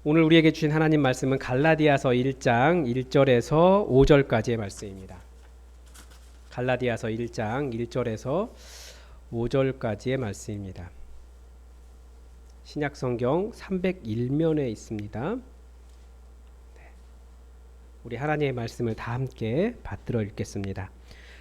오늘 우리에게 주신 하나님 말씀은 갈라디아서 1장 1절에서 5절까지의 말씀입니다. 갈라디아서 1장 1절에서 5절까지의 말씀입니다. 신약성경 301면에 있습니다. 우리 하나님의 말씀을 다 함께 받들어 읽겠습니다.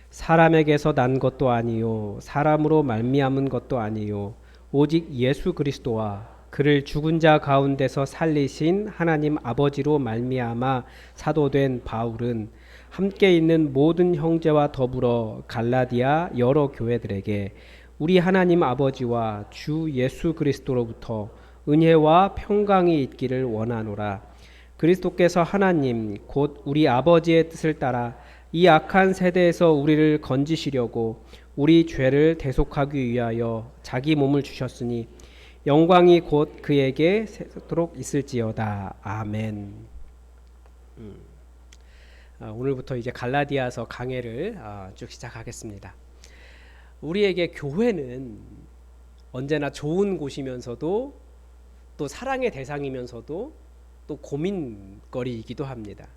사람에게서 난 것도 아니요 사람으로 말미암은 것도 아니요 오직 예수 그리스도와 그를 죽은 자 가운데서 살리신 하나님 아버지로 말미암아 사도된 바울은 함께 있는 모든 형제와 더불어 갈라디아 여러 교회들에게 우리 하나님 아버지와 주 예수 그리스도로부터 은혜와 평강이 있기를 원하노라. 그리스도께서 하나님 곧 우리 아버지의 뜻을 따라 이 악한 세대에서 우리를 건지시려고 우리 죄를 대속하기 위하여 자기 몸을 주셨으니 영광이 곧 그에게 세도록 있을지어다. 아멘. 오늘부터 이제 갈라디아서 강해를 쭉 시작하겠습니다. 우리에게 교회는 언제나 좋은 곳이면서도 또 사랑의 대상이면서도 또 고민거리이기도 합니다.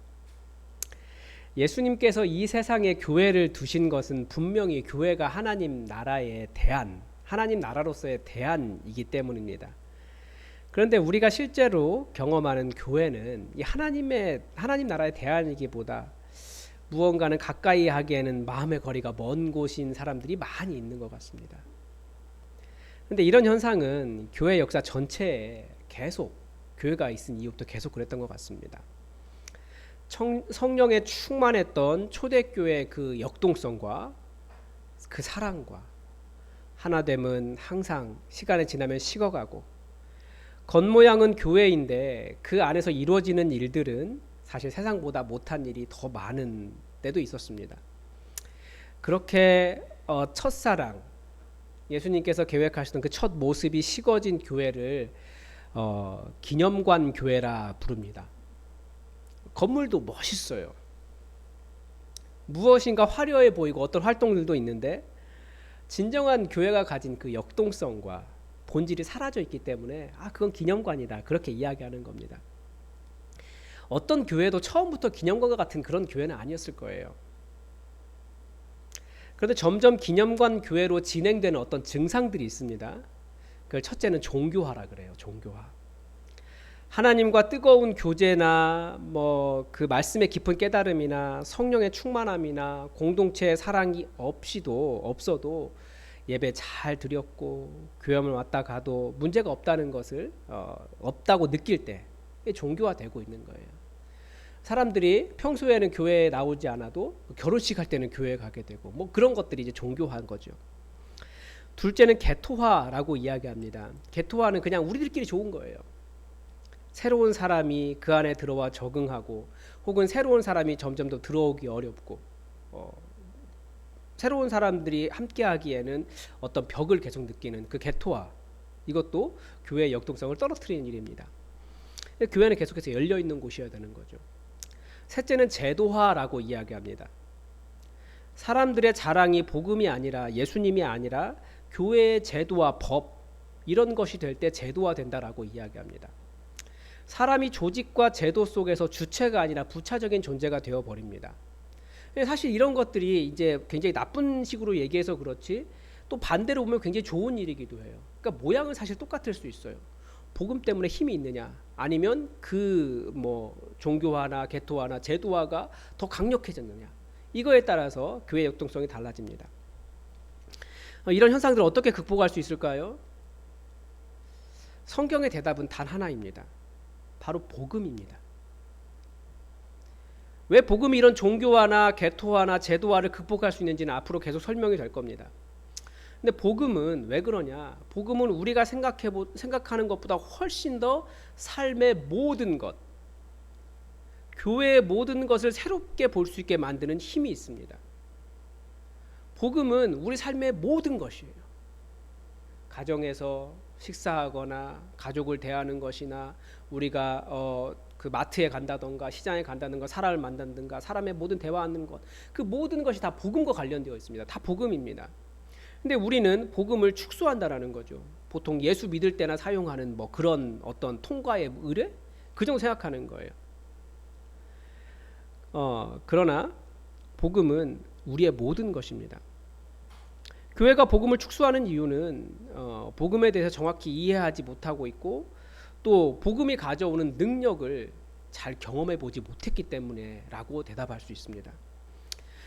예수님께서 이 세상에 교회를 두신 것은 분명히 교회가 하나님 나라의 대안, 하나님 나라로서의 대안이기 때문입니다. 그런데 우리가 실제로 경험하는 교회는 이 하나님 나라의 대안이기보다 무언가는 가까이 하기에는 마음의 거리가 먼 곳인 사람들이 많이 있는 것 같습니다. 그런데 이런 현상은 교회 역사 전체에 계속 교회가 있은 이후부터 계속 그랬던 것 같습니다. 성령에 충만했던 초대교회의 그 역동성과 그 사랑과 하나됨은 항상 시간이 지나면 식어가고 겉모양은 교회인데 그 안에서 이루어지는 일들은 사실 세상보다 못한 일이 더 많은 때도 있었습니다. 그렇게 첫사랑, 예수님께서 계획하시던 그 첫 모습이 식어진 교회를 기념관 교회라 부릅니다. 건물도 멋있어요. 무엇인가 화려해 보이고 어떤 활동들도 있는데 진정한 교회가 가진 그 역동성과 본질이 사라져 있기 때문에 그건 기념관이다 그렇게 이야기하는 겁니다. 어떤 교회도 처음부터 기념관과 같은 그런 교회는 아니었을 거예요. 그런데 점점 기념관 교회로 진행되는 어떤 증상들이 있습니다. 그걸 첫째는 종교화라 그래요. 종교화. 하나님과 뜨거운 교제나 그 말씀의 깊은 깨달음이나 성령의 충만함이나 공동체의 사랑이 없어도 예배 잘 드렸고 교회만 왔다 가도 문제가 없다는 것을 없다고 느낄 때 종교화되고 있는 거예요. 사람들이 평소에는 교회에 나오지 않아도 결혼식 할 때는 교회에 가게 되고 그런 것들이 이제 종교화한 거죠. 둘째는 개토화라고 이야기합니다. 개토화는 그냥 우리들끼리 좋은 거예요. 새로운 사람이 그 안에 들어와 적응하고 혹은 새로운 사람이 점점 더 들어오기 어렵고 새로운 사람들이 함께 하기에는 어떤 벽을 계속 느끼는 그 개토화, 이것도 교회의 역동성을 떨어뜨리는 일입니다. 교회는 계속해서 열려있는 곳이어야 되는 거죠. 셋째는 제도화라고 이야기합니다. 사람들의 자랑이 복음이 아니라 예수님이 아니라 교회의 제도와 법, 이런 것이 될 때 제도화된다라고 이야기합니다. 사람이 조직과 제도 속에서 주체가 아니라 부차적인 존재가 되어버립니다. 사실 이런 것들이 이제 굉장히 나쁜 식으로 얘기해서 그렇지 또 반대로 보면 굉장히 좋은 일이기도 해요. 그러니까 모양은 사실 똑같을 수 있어요. 복음 때문에 힘이 있느냐 아니면 종교화나 개토화나 제도화가 더 강력해졌느냐, 이거에 따라서 교회 역동성이 달라집니다. 이런 현상들을 어떻게 극복할 수 있을까요? 성경의 대답은 단 하나입니다. 바로 복음입니다. 왜 복음이 이런 종교화나 개토화나 제도화를 극복할 수 있는지는 앞으로 계속 설명이 될 겁니다. 근데 복음은 왜 그러냐? 복음은 우리가 생각하는 것보다 훨씬 더 삶의 모든 것, 교회의 모든 것을 새롭게 볼 수 있게 만드는 힘이 있습니다. 복음은 우리 삶의 모든 것이에요. 가정에서 식사하거나 가족을 대하는 것이나 우리가 그 마트에 간다던가 시장에 간다든가 사람을 만난다든가 사람의 모든 대화하는 것, 그 모든 것이 다 복음과 관련되어 있습니다. 다 복음입니다. 근데 우리는 복음을 축소한다라는 거죠. 보통 예수 믿을 때나 사용하는 그런 어떤 통과의 의뢰, 그 정도 생각하는 거예요. 그러나 복음은 우리의 모든 것입니다. 교회가 복음을 축소하는 이유는 복음에 대해서 정확히 이해하지 못하고 있고 또 복음이 가져오는 능력을 잘 경험해 보지 못했기 때문에 라고 대답할 수 있습니다.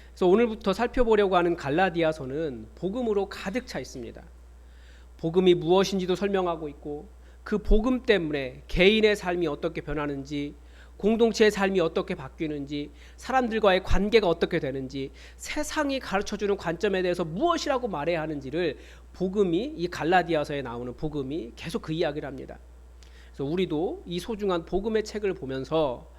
그래서 오늘부터 살펴보려고 하는 갈라디아서는 복음으로 가득 차 있습니다. 복음이 무엇인지도 설명하고 있고 그 복음 때문에 개인의 삶이 어떻게 변하는지, 공동체의 삶이 어떻게 바뀌는지, 사람들과의 관계가 어떻게 되는지, 세상이 가르쳐주는 관점에 대해서 무엇이라고 말해야 하는지를 복음이, 이 갈라디아서에 나오는 복음이 계속 그 이야기를 합니다. 그래서 우리도 이 소중한 복음의 책을 보면서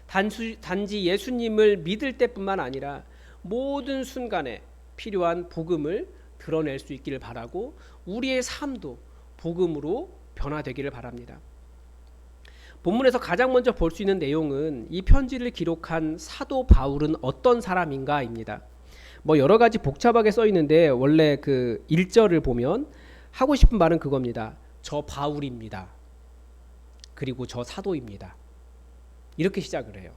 단지 예수님을 믿을 때뿐만 아니라 모든 순간에 필요한 복음을 드러낼 수 있기를 바라고 우리의 삶도 복음으로 변화되기를 바랍니다. 본문에서 가장 먼저 볼 수 있는 내용은 이 편지를 기록한 사도 바울은 어떤 사람인가입니다. 여러 가지 복잡하게 써 있는데 원래 그 1절을 보면 하고 싶은 말은 그겁니다. 저 바울입니다. 그리고 저 사도입니다. 이렇게 시작을 해요.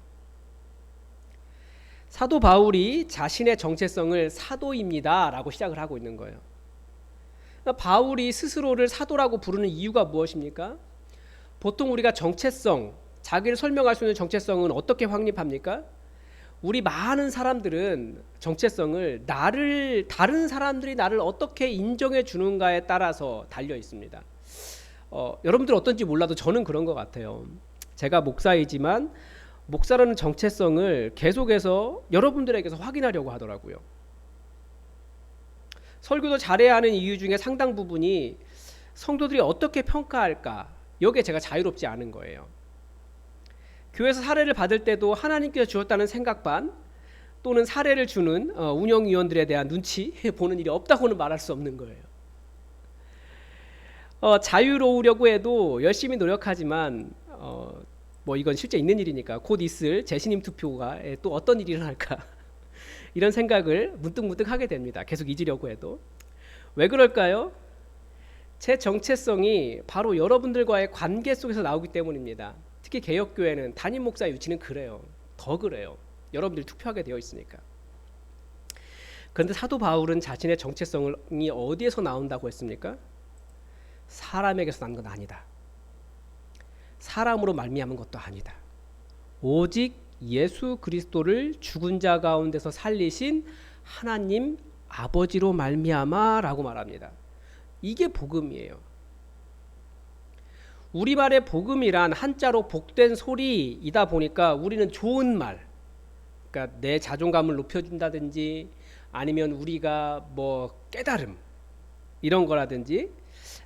사도 바울이 자신의 정체성을 사도입니다 라고 시작을 하고 있는 거예요. 바울이 스스로를 사도라고 부르는 이유가 무엇입니까? 보통 우리가 정체성, 자기를 설명할 수 있는 정체성은 어떻게 확립합니까? 우리 많은 사람들은 정체성을 다른 사람들이 나를 어떻게 인정해 주는가에 따라서 달려 있습니다. 여러분들 어떤지 몰라도 저는 그런 것 같아요. 제가 목사이지만 목사라는 정체성을 계속해서 여러분들에게서 확인하려고 하더라고요. 설교도 잘해야 하는 이유 중에 상당 부분이 성도들이 어떻게 평가할까, 여기에 제가 자유롭지 않은 거예요. 교회에서 사례를 받을 때도 하나님께서 주었다는 생각 반, 또는 사례를 주는 운영위원들에 대한 눈치 보는 일이 없다고는 말할 수 없는 거예요. 자유로우려고 해도 열심히 노력하지만 이건 실제 있는 일이니까 곧 있을 재신임 투표가 또 어떤 일이 일어날까 이런 생각을 문득 하게 됩니다. 계속 잊으려고 해도. 왜 그럴까요? 제 정체성이 바로 여러분들과의 관계 속에서 나오기 때문입니다. 특히 개혁교회는 담임 목사의 위치는 그래요. 더 그래요. 여러분들이 투표하게 되어 있으니까. 그런데 사도 바울은 자신의 정체성이 어디에서 나온다고 했습니까? 사람에게서 난 건 아니다. 사람으로 말미암은 것도 아니다. 오직 예수 그리스도를 죽은 자 가운데서 살리신 하나님 아버지로 말미암아라고 말합니다. 이게 복음이에요. 우리말의 복음이란 한자로 복된 소리이다 보니까 우리는 좋은 말, 그러니까 내 자존감을 높여준다든지 아니면 우리가 깨달음 이런 거라든지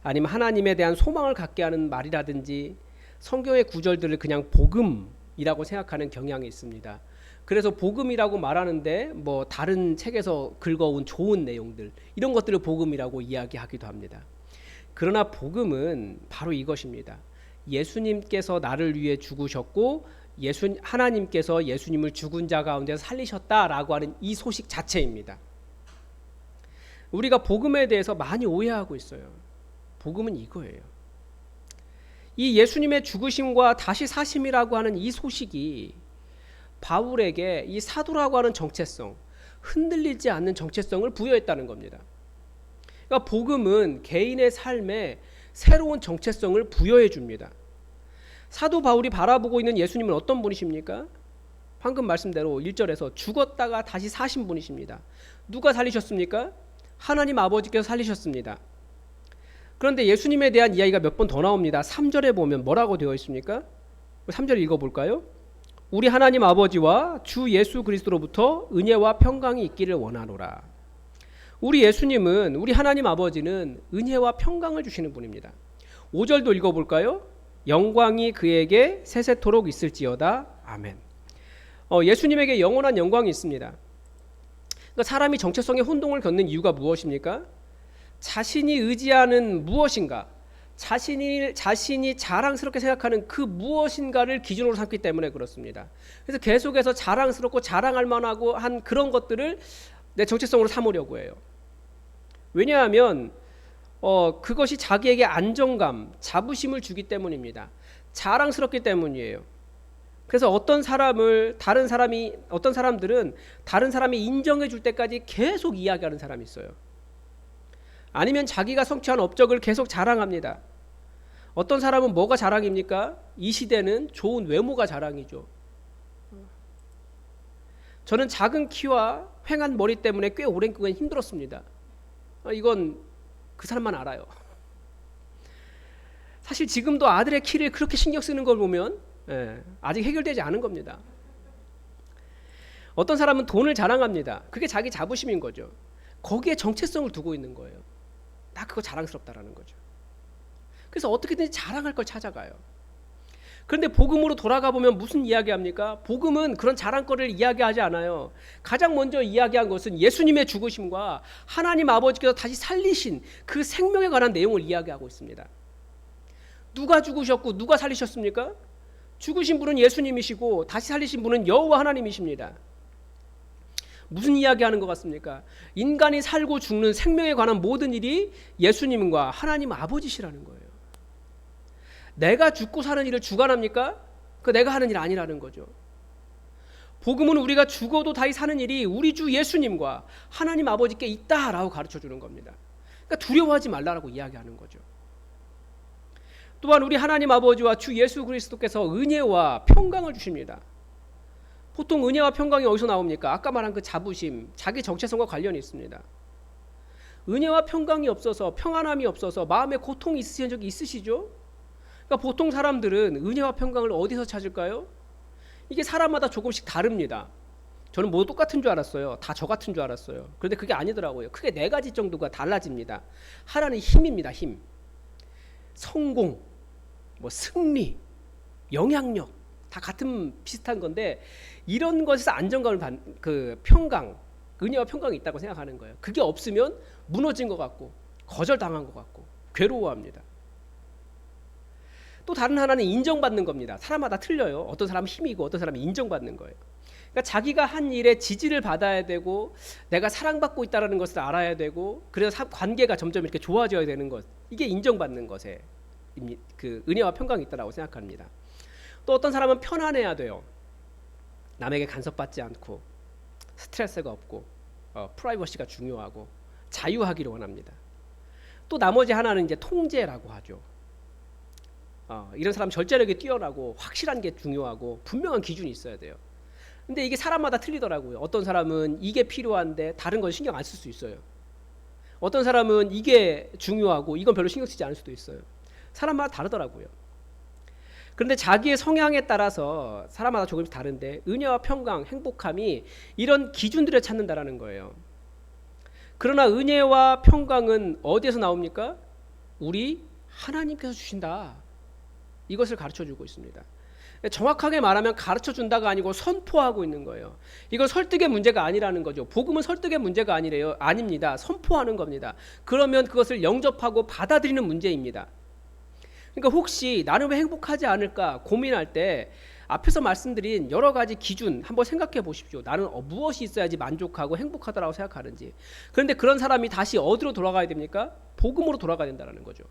아니면 하나님에 대한 소망을 갖게 하는 말이라든지 성경의 구절들을 그냥 복음이라고 생각하는 경향이 있습니다. 그래서 복음이라고 말하는데 다른 책에서 긁어온 좋은 내용들 이런 것들을 복음이라고 이야기하기도 합니다. 그러나 복음은 바로 이것입니다. 예수님께서 나를 위해 죽으셨고 하나님께서 예수님을 죽은 자 가운데서 살리셨다라고 하는 이 소식 자체입니다. 우리가 복음에 대해서 많이 오해하고 있어요. 복음은 이거예요. 이 예수님의 죽으심과 다시 사심이라고 하는 이 소식이 바울에게 이 사도라고 하는 정체성, 흔들리지 않는 정체성을 부여했다는 겁니다. 그러니까 복음은 개인의 삶에 새로운 정체성을 부여해 줍니다. 사도 바울이 바라보고 있는 예수님은 어떤 분이십니까? 방금 말씀대로 1절에서 죽었다가 다시 사신 분이십니다. 누가 살리셨습니까? 하나님 아버지께서 살리셨습니다. 그런데 예수님에 대한 이야기가 몇 번 더 나옵니다. 3절에 보면 뭐라고 되어 있습니까? 3절 읽어볼까요? 우리 하나님 아버지와 주 예수 그리스도로부터 은혜와 평강이 있기를 원하노라. 우리 예수님은, 우리 하나님 아버지는 은혜와 평강을 주시는 분입니다. 5절도 읽어볼까요? 영광이 그에게 세세토록 있을지어다. 아멘. 예수님에게 영원한 영광이 있습니다. 그러니까 사람이 정체성의 혼동을 겪는 이유가 무엇입니까? 자신이 의지하는 무엇인가, 자신이 자랑스럽게 생각하는 그 무엇인가를 기준으로 삼기 때문에 그렇습니다. 그래서 계속해서 자랑스럽고 자랑할 만하고 한 그런 것들을 내 정체성으로 삼으려고 해요. 왜냐하면 그것이 자기에게 안정감, 자부심을 주기 때문입니다. 자랑스럽기 때문이에요. 그래서 어떤 사람들은 다른 사람이 인정해 줄 때까지 계속 이야기하는 사람이 있어요. 아니면 자기가 성취한 업적을 계속 자랑합니다. 어떤 사람은 뭐가 자랑입니까? 이 시대는 좋은 외모가 자랑이죠. 저는 작은 키와 휑한 머리 때문에 꽤 오랜 기간 힘들었습니다. 이건 그 사람만 알아요. 사실 지금도 아들의 키를 그렇게 신경 쓰는 걸 보면 아직 해결되지 않은 겁니다. 어떤 사람은 돈을 자랑합니다. 그게 자기 자부심인 거죠. 거기에 정체성을 두고 있는 거예요. 나 그거 자랑스럽다라는 거죠. 그래서 어떻게든지 자랑할 걸 찾아가요. 그런데 복음으로 돌아가 보면 무슨 이야기합니까? 복음은 그런 자랑거리를 이야기하지 않아요. 가장 먼저 이야기한 것은 예수님의 죽으심과 하나님 아버지께서 다시 살리신 그 생명에 관한 내용을 이야기하고 있습니다. 누가 죽으셨고 누가 살리셨습니까? 죽으신 분은 예수님이시고 다시 살리신 분은 여호와 하나님이십니다. 무슨 이야기하는 것 같습니까? 인간이 살고 죽는 생명에 관한 모든 일이 예수님과 하나님 아버지시라는 거예요. 내가 죽고 사는 일을 주관합니까? 그 내가 하는 일 아니라는 거죠. 복음은 우리가 죽어도 다시 사는 일이 우리 주 예수님과 하나님 아버지께 있다라고 가르쳐주는 겁니다. 그러니까 두려워하지 말라라고 이야기하는 거죠. 또한 우리 하나님 아버지와 주 예수 그리스도께서 은혜와 평강을 주십니다. 보통 은혜와 평강이 어디서 나옵니까? 아까 말한 그 자부심, 자기 정체성과 관련이 있습니다. 은혜와 평강이 없어서, 평안함이 없어서 마음에 고통이 있으신 적이 있으시죠? 그러니까 보통 사람들은 은혜와 평강을 어디서 찾을까요? 이게 사람마다 조금씩 다릅니다. 저는 모두 똑같은 줄 알았어요. 다 저 같은 줄 알았어요. 그런데 그게 아니더라고요. 크게 4가지 정도가 달라집니다. 하나는 힘입니다. 힘. 성공, 승리, 영향력 다 같은 비슷한 건데 이런 것에서 안정감을 평강, 은혜와 평강이 있다고 생각하는 거예요. 그게 없으면 무너진 것 같고 거절당한 것 같고 괴로워합니다. 또 다른 하나는 인정받는 겁니다. 사람마다 틀려요. 어떤 사람은 힘이고 어떤 사람은 인정받는 거예요. 그러니까 자기가 한 일에 지지를 받아야 되고 내가 사랑받고 있다는 것을 알아야 되고 그래서 관계가 점점 이렇게 좋아져야 되는 것, 이게 인정받는 것에 그 은혜와 평강이 있다고 생각합니다. 또 어떤 사람은 편안해야 돼요. 남에게 간섭받지 않고 스트레스가 없고 프라이버시가 중요하고 자유하기를 원합니다. 또 나머지 하나는 이제 통제라고 하죠. 이런 사람 절제력이 뛰어나고 확실한 게 중요하고 분명한 기준이 있어야 돼요. 근데 이게 사람마다 틀리더라고요. 어떤 사람은 이게 필요한데 다른 건 신경 안 쓸 수 있어요. 어떤 사람은 이게 중요하고 이건 별로 신경 쓰지 않을 수도 있어요. 사람마다 다르더라고요. 그런데 자기의 성향에 따라서 사람마다 조금씩 다른데 은혜와 평강, 행복함이 이런 기준들을 찾는다라는 거예요. 그러나 은혜와 평강은 어디에서 나옵니까? 우리 하나님께서 주신다. 이것을 가르쳐주고 있습니다. 정확하게 말하면 가르쳐준다가 아니고 선포하고 있는 거예요. 이건 설득의 문제가 아니라는 거죠. 복음은 설득의 문제가 아니래요. 아닙니다. 선포하는 겁니다. 그러면 그것을 영접하고 받아들이는 문제입니다. 그러니까 혹시 나는 왜 행복하지 않을까 고민할 때 앞에서 말씀드린 여러 가지 기준 한번 생각해 보십시오. 나는 무엇이 있어야지 만족하고 행복하다라고 생각하는지. 그런데 그런 사람이 다시 어디로 돌아가야 됩니까? 복음으로 돌아가야 된다는 거죠.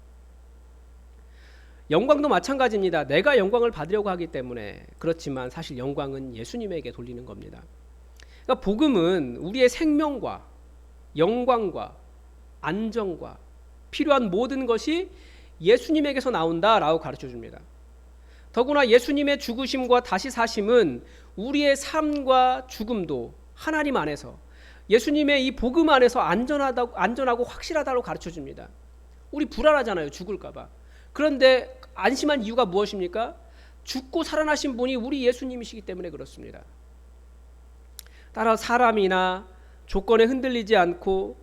영광도 마찬가지입니다. 내가 영광을 받으려고 하기 때문에 그렇지만 사실 영광은 예수님에게 돌리는 겁니다. 그러니까 복음은 우리의 생명과 영광과 안정과 필요한 모든 것이 예수님에게서 나온다라고 가르쳐줍니다. 더구나 예수님의 죽으심과 다시 사심은 우리의 삶과 죽음도 하나님 안에서 예수님의 이 복음 안에서 안전하고 확실하다고 가르쳐줍니다. 우리 불안하잖아요. 죽을까 봐. 그런데 안심한 이유가 무엇입니까? 죽고 살아나신 분이 우리 예수님이시기 때문에 그렇습니다. 따라 사람이나 조건에 흔들리지 않고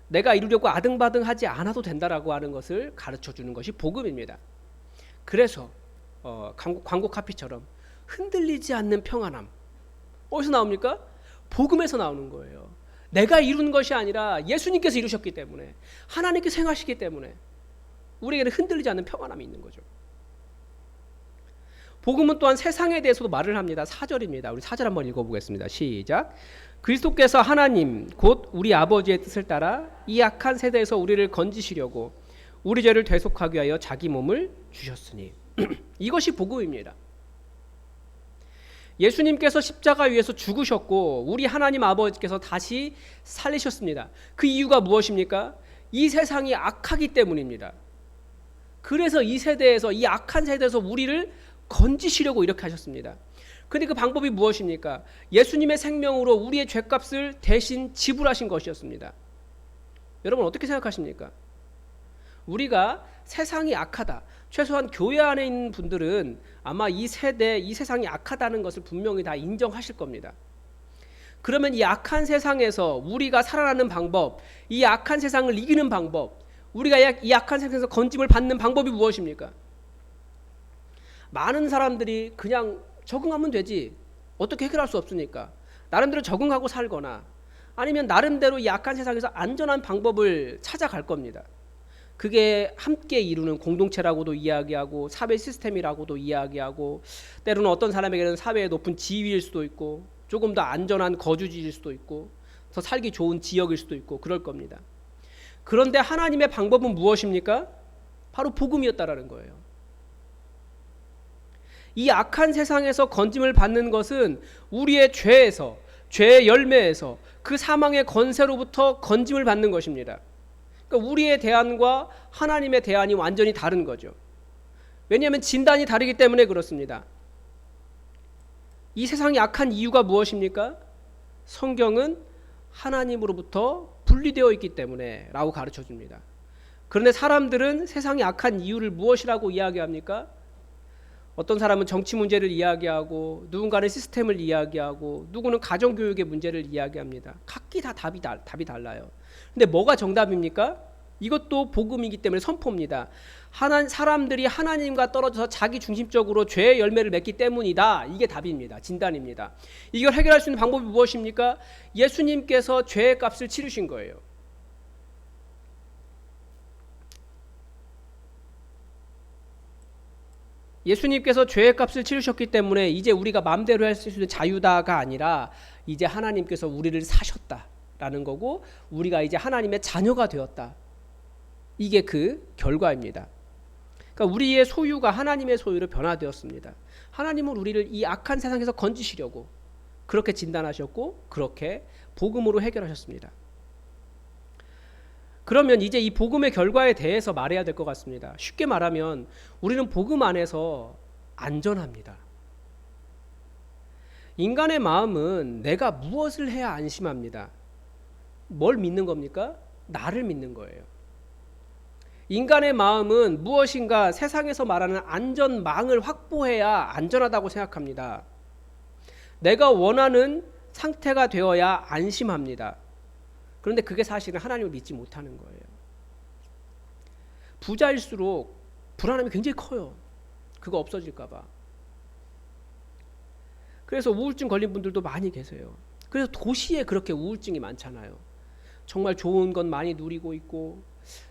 내가 이루려고 아등바등하지 않아도 된다라고 하는 것을 가르쳐주는 것이 복음입니다. 그래서 광고 카피처럼 흔들리지 않는 평안함 어디서 나옵니까? 복음에서 나오는 거예요. 내가 이룬 것이 아니라 예수님께서 이루셨기 때문에 하나님께서 행하시기 때문에 우리에게는 흔들리지 않는 평안함이 있는 거죠. 복음은 또한 세상에 대해서도 말을 합니다. 4절입니다. 우리 4절 한번 읽어보겠습니다. 시작. 그리스도께서 하나님 곧 우리 아버지의 뜻을 따라 이 악한 세대에서 우리를 건지시려고 우리 죄를 대속하기 위하여 자기 몸을 주셨으니. 이것이 복음입니다. 예수님께서 십자가 위에서 죽으셨고 우리 하나님 아버지께서 다시 살리셨습니다. 그 이유가 무엇입니까? 이 세상이 악하기 때문입니다. 그래서 이 세대에서, 이 악한 세대에서 우리를 건지시려고 이렇게 하셨습니다. 그런데 그 방법이 무엇입니까? 예수님의 생명으로 우리의 죄값을 대신 지불하신 것이었습니다. 여러분 어떻게 생각하십니까? 우리가 세상이 악하다, 최소한 교회 안에 있는 분들은 아마 이 세대, 이 세상이 악하다는 것을 분명히 다 인정하실 겁니다. 그러면 이 악한 세상에서 우리가 살아나는 방법, 이 악한 세상을 이기는 방법, 우리가 이 악한 세상에서 건짐을 받는 방법이 무엇입니까? 많은 사람들이 그냥 적응하면 되지, 어떻게 해결할 수 없으니까 나름대로 적응하고 살거나 아니면 나름대로 이 악한 세상에서 안전한 방법을 찾아갈 겁니다. 그게 함께 이루는 공동체라고도 이야기하고 사회 시스템이라고도 이야기하고 때로는 어떤 사람에게는 사회의 높은 지위일 수도 있고 조금 더 안전한 거주지일 수도 있고 더 살기 좋은 지역일 수도 있고 그럴 겁니다. 그런데 하나님의 방법은 무엇입니까? 바로 복음이었다라는 거예요. 이 악한 세상에서 건짐을 받는 것은 우리의 죄에서, 죄의 열매에서, 그 사망의 권세로부터 건짐을 받는 것입니다. 그러니까 우리의 대안과 하나님의 대안이 완전히 다른 거죠. 왜냐하면 진단이 다르기 때문에 그렇습니다. 이 세상이 악한 이유가 무엇입니까? 성경은 하나님으로부터 분리되어 있기 때문에 라고 가르쳐 줍니다. 그런데 사람들은 세상이 악한 이유를 무엇이라고 이야기합니까? 어떤 사람은 정치 문제를 이야기하고 누군가는 시스템을 이야기하고 누구는 가정교육의 문제를 이야기합니다. 각기 다 답이 달라요. 근데 뭐가 정답입니까? 이것도 복음이기 때문에 선포입니다. 사람들이 하나님과 떨어져서 자기 중심적으로 죄의 열매를 맺기 때문이다. 이게 답입니다. 진단입니다. 이걸 해결할 수 있는 방법이 무엇입니까? 예수님께서 죄의 값을 치르신 거예요. 예수님께서 죄의 값을 치르셨기 때문에 이제 우리가 마음대로 할 수 있는 자유다가 아니라 이제 하나님께서 우리를 사셨다라는 거고 우리가 이제 하나님의 자녀가 되었다. 이게 그 결과입니다. 그러니까 우리의 소유가 하나님의 소유로 변화되었습니다. 하나님은 우리를 이 악한 세상에서 건지시려고 그렇게 진단하셨고 그렇게 복음으로 해결하셨습니다. 그러면 이제 이 복음의 결과에 대해서 말해야 될 것 같습니다. 쉽게 말하면 우리는 복음 안에서 안전합니다. 인간의 마음은 내가 무엇을 해야 안심합니다. 뭘 믿는 겁니까? 나를 믿는 거예요. 인간의 마음은 무엇인가 세상에서 말하는 안전망을 확보해야 안전하다고 생각합니다. 내가 원하는 상태가 되어야 안심합니다. 그런데 그게 사실은 하나님을 믿지 못하는 거예요. 부자일수록 불안함이 굉장히 커요. 그거 없어질까 봐. 그래서 우울증 걸린 분들도 많이 계세요. 그래서 도시에 그렇게 우울증이 많잖아요. 정말 좋은 건 많이 누리고 있고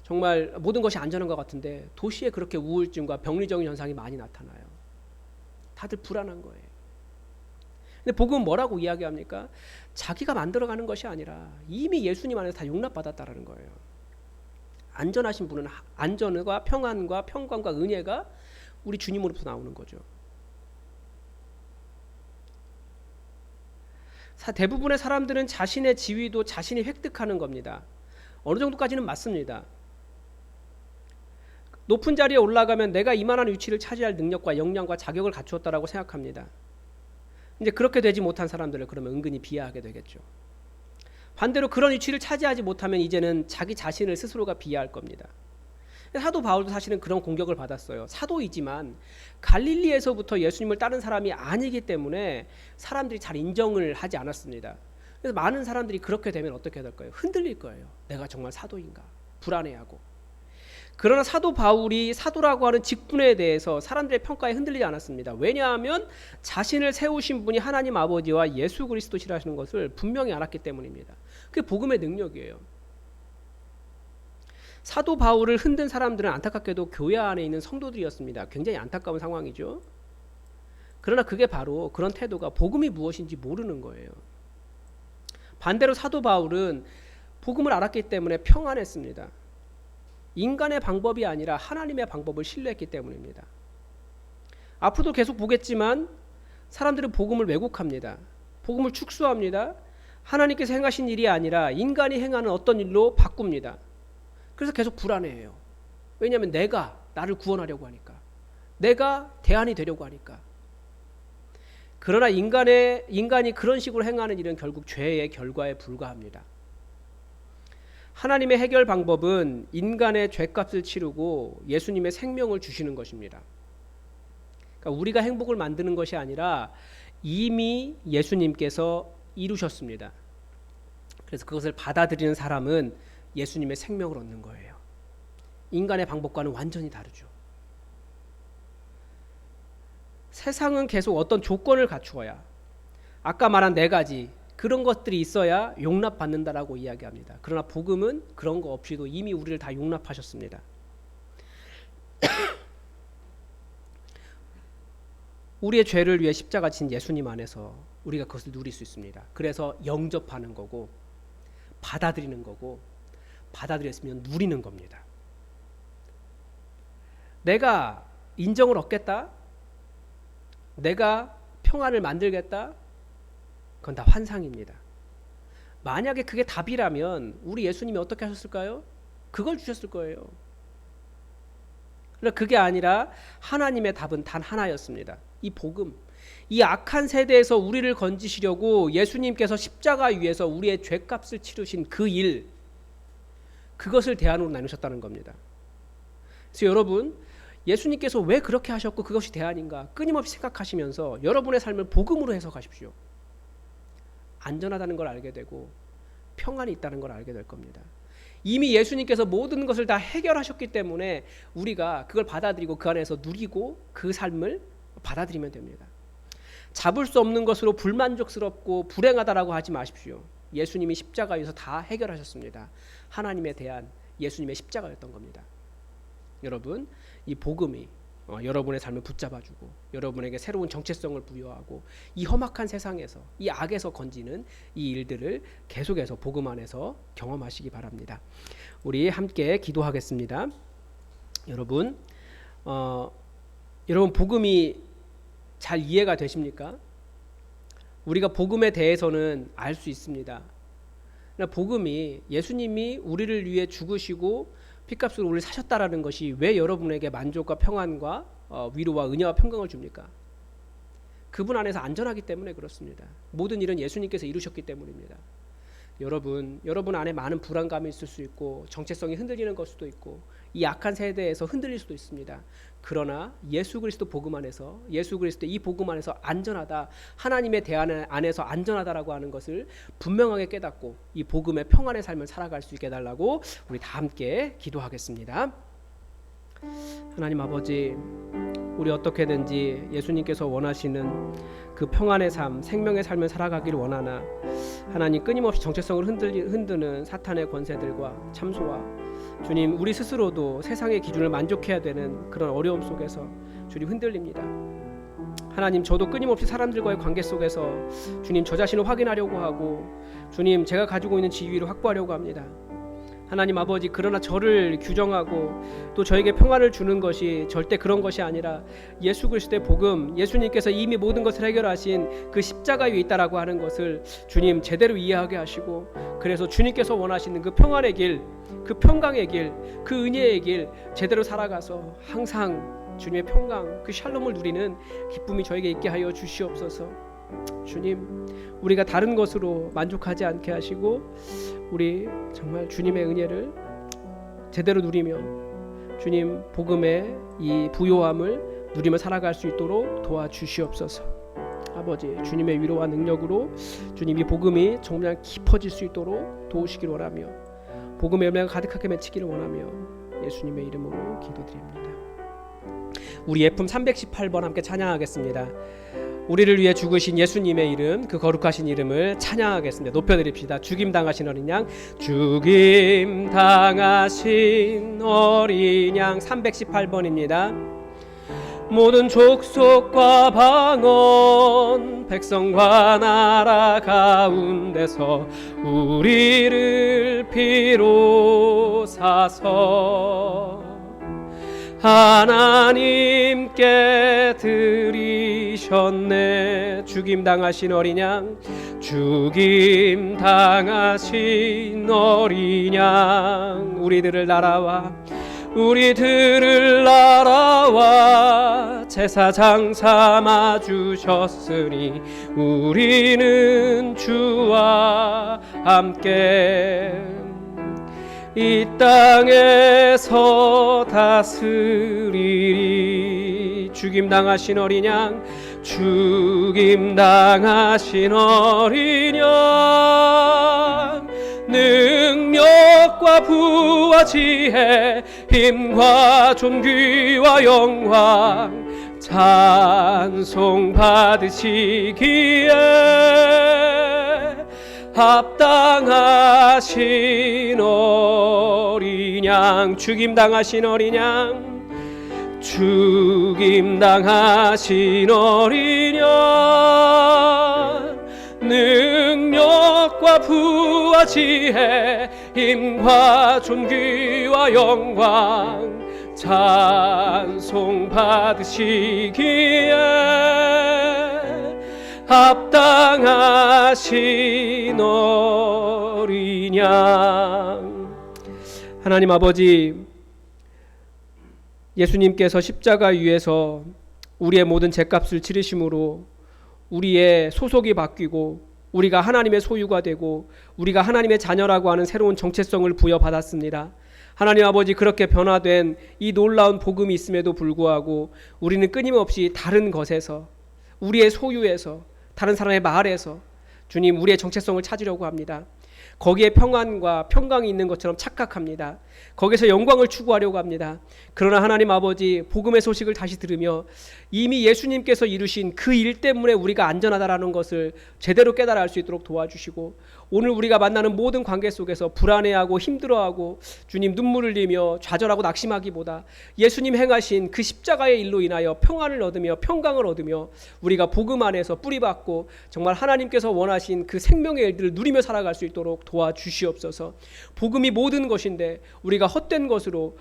정말 모든 것이 안전한 것 같은데 도시에 그렇게 우울증과 병리적인 현상이 많이 나타나요. 다들 불안한 거예요. 근데 복음은 뭐라고 이야기합니까? 자기가 만들어가는 것이 아니라 이미 예수님 안에서 다 용납받았다라는 거예요. 안전하신 분은 안전과 평안과 평강과 은혜가 우리 주님으로부터 나오는 거죠. 대부분의 사람들은 자신의 지위도 자신이 획득하는 겁니다. 어느 정도까지는 맞습니다. 높은 자리에 올라가면 내가 이만한 위치를 차지할 능력과 역량과 자격을 갖추었다라고 생각합니다. 이제 그렇게 되지 못한 사람들을 그러면 은근히 비하하게 되겠죠. 반대로 그런 위치를 차지하지 못하면 이제는 자기 자신을 스스로가 비하할 겁니다. 사도 바울도 사실은 그런 공격을 받았어요. 사도이지만 갈릴리에서부터 예수님을 따른 사람이 아니기 때문에 사람들이 잘 인정을 하지 않았습니다. 그래서 많은 사람들이 그렇게 되면 어떻게 될까요? 흔들릴 거예요. 내가 정말 사도인가? 불안해하고. 그러나 사도 바울이 사도라고 하는 직분에 대해서 사람들의 평가에 흔들리지 않았습니다. 왜냐하면 자신을 세우신 분이 하나님 아버지와 예수 그리스도시라는 것을 분명히 알았기 때문입니다. 그게 복음의 능력이에요. 사도 바울을 흔든 사람들은 안타깝게도 교회 안에 있는 성도들이었습니다. 굉장히 안타까운 상황이죠. 그러나 그게 바로 그런 태도가 복음이 무엇인지 모르는 거예요. 반대로 사도 바울은 복음을 알았기 때문에 평안했습니다. 인간의 방법이 아니라 하나님의 방법을 신뢰했기 때문입니다. 앞으로도 계속 보겠지만 사람들은 복음을 왜곡합니다. 복음을 축소합니다. 하나님께서 행하신 일이 아니라 인간이 행하는 어떤 일로 바꿉니다. 그래서 계속 불안해해요. 왜냐하면 내가 나를 구원하려고 하니까, 내가 대안이 되려고 하니까. 그러나 인간이 그런 식으로 행하는 일은 결국 죄의 결과에 불과합니다. 하나님의 해결 방법은 인간의 죄값을 치르고 예수님의 생명을 주시는 것입니다. 그러니까 우리가 행복을 만드는 것이 아니라 이미 예수님께서 이루셨습니다. 그래서 그것을 받아들이는 사람은 예수님의 생명을 얻는 거예요. 인간의 방법과는 완전히 다르죠. 세상은 계속 어떤 조건을 갖추어야, 아까 말한 4가지 그런 것들이 있어야 용납받는다라고 이야기합니다. 그러나 복음은 그런 거 없이도 이미 우리를 다 용납하셨습니다. 우리의 죄를 위해 십자가 진 예수님 안에서 우리가 그것을 누릴 수 있습니다. 그래서 영접하는 거고, 받아들이는 거고, 받아들였으면 누리는 겁니다. 내가 인정을 얻겠다, 내가 평안을 만들겠다, 그건 다 환상입니다. 만약에 그게 답이라면 우리 예수님이 어떻게 하셨을까요? 그걸 주셨을 거예요. 그러나 그게 아니라 하나님의 답은 단 하나였습니다. 이 복음, 이 악한 세대에서 우리를 건지시려고 예수님께서 십자가 위에서 우리의 죄값을 치르신 그 일, 그것을 대안으로 나누셨다는 겁니다. 그래서 여러분, 예수님께서 왜 그렇게 하셨고 그것이 대안인가 끊임없이 생각하시면서 여러분의 삶을 복음으로 해석하십시오. 안전하다는 걸 알게 되고 평안이 있다는 걸 알게 될 겁니다. 이미 예수님께서 모든 것을 다 해결하셨기 때문에 우리가 그걸 받아들이고 그 안에서 누리고 그 삶을 받아들이면 됩니다. 잡을 수 없는 것으로 불만족스럽고 불행하다라고 하지 마십시오. 예수님이 십자가에서 다 해결하셨습니다. 하나님에 대한 예수님의 십자가였던 겁니다. 여러분, 이 복음이 여러분의 삶을 붙잡아주고 여러분에게 새로운 정체성을 부여하고 이 험악한 세상에서, 이 악에서 건지는 이 일들을 계속해서 복음 안에서 경험하시기 바랍니다. 우리 함께 기도하겠습니다. 여러분 복음이 잘 이해가 되십니까? 우리가 복음에 대해서는 알 수 있습니다. 복음이 예수님이 우리를 위해 죽으시고 피값으로 우리를 사셨다라는 것이 왜 여러분에게 만족과 평안과 위로와 은혜와 평강을 줍니까? 그분 안에서 안전하기 때문에 그렇습니다. 모든 일은 예수님께서 이루셨기 때문입니다. 여러분 안에 많은 불안감이 있을 수 있고 정체성이 흔들리는 것 수도 있고 이 악한 세대에서 흔들릴 수도 있습니다. 그러나 예수 그리스도 복음 안에서, 예수 그리스도 이 복음 안에서 안전하다, 하나님의 대안 안에서 안전하다라고 하는 것을 분명하게 깨닫고 이 복음의 평안의 삶을 살아갈 수 있게 해달라고 우리 다 함께 기도하겠습니다. 하나님 아버지, 우리 어떻게든지 예수님께서 원하시는 그 평안의 삶, 생명의 삶을 살아가기를 원하나 하나님, 끊임없이 정체성을 흔드는 사탄의 권세들과 참소와 주님, 우리 스스로도 세상의 기준을 만족해야 되는 그런 어려움 속에서 주님 흔들립니다. 하나님, 저도 끊임없이 사람들과의 관계 속에서 주님 저 자신을 확인하려고 하고 주님 제가 가지고 있는 지위를 확보하려고 합니다. 하나님 아버지, 그러나 저를 규정하고 또 저에게 평안을 주는 것이 절대 그런 것이 아니라 예수 그리스도의 복음, 예수님께서 이미 모든 것을 해결하신 그 십자가 위에 있다라고 하는 것을 주님 제대로 이해하게 하시고, 그래서 주님께서 원하시는 그 평안의 길, 그 평강의 길, 그 은혜의 길 제대로 살아가서 항상 주님의 평강, 그 샬롬을 누리는 기쁨이 저에게 있게 하여 주시옵소서. 주님, 우리가 다른 것으로 만족하지 않게 하시고 우리 정말 주님의 은혜를 제대로 누리며 주님 복음의 이 부요함을 누리며 살아갈 수 있도록 도와주시옵소서. 아버지, 주님의 위로와 능력으로 주님 이 복음이 정말 깊어질 수 있도록 도우시길 원하며 복음의 열매가 가득하게 맺히기를 원하며 예수님의 이름으로 기도드립니다. 우리 예품 318번 함께 찬양하겠습니다. 우리를 위해 죽으신 예수님의 이름, 그 거룩하신 이름을 찬양하겠습니다. 높여드립시다. 죽임당하신 어린 양, 죽임당하신 어린 양 318번입니다. 모든 족속과 방언, 백성과 나라 가운데서 우리를 비로사서 하나님께 드리셨네. 죽임 당하신 어린 양, 죽임 당하신 어린 양, 우리들을 나라와 제사장 삼아 주셨으니 우리는 주와 함께 이 땅에서 다스리리. 죽임 당하신 어린 양, 죽임 당하신 어린 양, 능력과 부와 지혜, 힘과 존귀와 영광 찬송 받으시기에 합당하신 어린 양, 죽임 당하신 어린 양, 죽임 당하신 어린 양, 능력과 부와 지혜, 힘과 존귀와 영광 찬송 받으시기에 합당하신 어린 양. 하나님 아버지, 예수님께서 십자가 위에서 우리의 모든 죄값을 치르심으로 우리의 소속이 바뀌고 우리가 하나님의 소유가 되고 우리가 하나님의 자녀라고 하는 새로운 정체성을 부여받았습니다. 하나님 아버지, 그렇게 변화된 이 놀라운 복음이 있음에도 불구하고 우리는 끊임없이 다른 것에서, 우리의 소유에서, 다른 사람의 말에서 주님, 우리의 정체성을 찾으려고 합니다. 거기에 평안과 평강이 있는 것처럼 착각합니다. 거기서 영광을 추구하려고 합니다. 그러나 하나님 아버지, 복음의 소식을 다시 들으며 이미 예수님께서 이루신 그 일 때문에 우리가 안전하다라는 것을 제대로 깨달아 알 수 있도록 도와주시고, 오늘 우리가 만나는 모든 관계 속에서 불안해하고 힘들어하고 주님 눈물을 흘리며 좌절하고 낙심하기보다 예수님 행하신 그 십자가의 일로 인하여 평안을 얻으며 평강을 얻으며 우리가 복음 안에서 뿌리박고 정말 하나님께서 원하신 그 생명의 일들을 누리며 살아갈 수 있도록 도와주시옵소서. 복음이 모든 것인데 우리가 헛된 것으로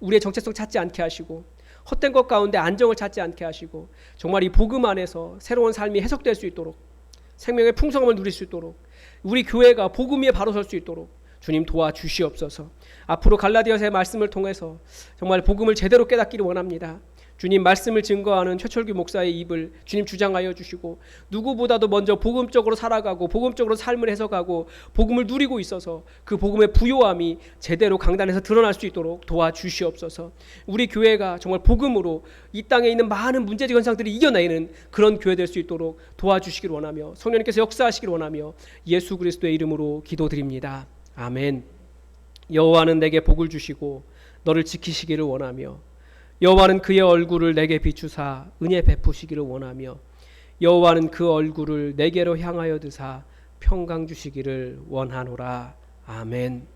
우리의 정체성 찾지 않게 하시고, 헛된 것 가운데 안정을 찾지 않게 하시고, 정말 이 복음 안에서 새로운 삶이 해석될 수 있도록, 생명의 풍성함을 누릴 수 있도록, 우리 교회가 복음 위에 바로 설 수 있도록 주님 도와주시옵소서. 앞으로 갈라디아서의 말씀을 통해서 정말 복음을 제대로 깨닫기를 원합니다. 주님, 말씀을 증거하는 최철규 목사의 입을 주님 주장하여 주시고, 누구보다도 먼저 복음적으로 살아가고 복음적으로 삶을 해석하고 복음을 누리고 있어서 그 복음의 부요함이 제대로 강단에서 드러날 수 있도록 도와주시옵소서. 우리 교회가 정말 복음으로 이 땅에 있는 많은 문제적 현상들을 이겨내는 그런 교회 될 수 있도록 도와주시길 원하며 성령님께서 역사하시길 원하며 예수 그리스도의 이름으로 기도드립니다. 아멘. 여호와는 내게 복을 주시고 너를 지키시기를 원하며, 여호와는 그의 얼굴을 내게 비추사 은혜 베푸시기를 원하며, 여호와는 그 얼굴을 내게로 향하여 드사 평강 주시기를 원하노라. 아멘.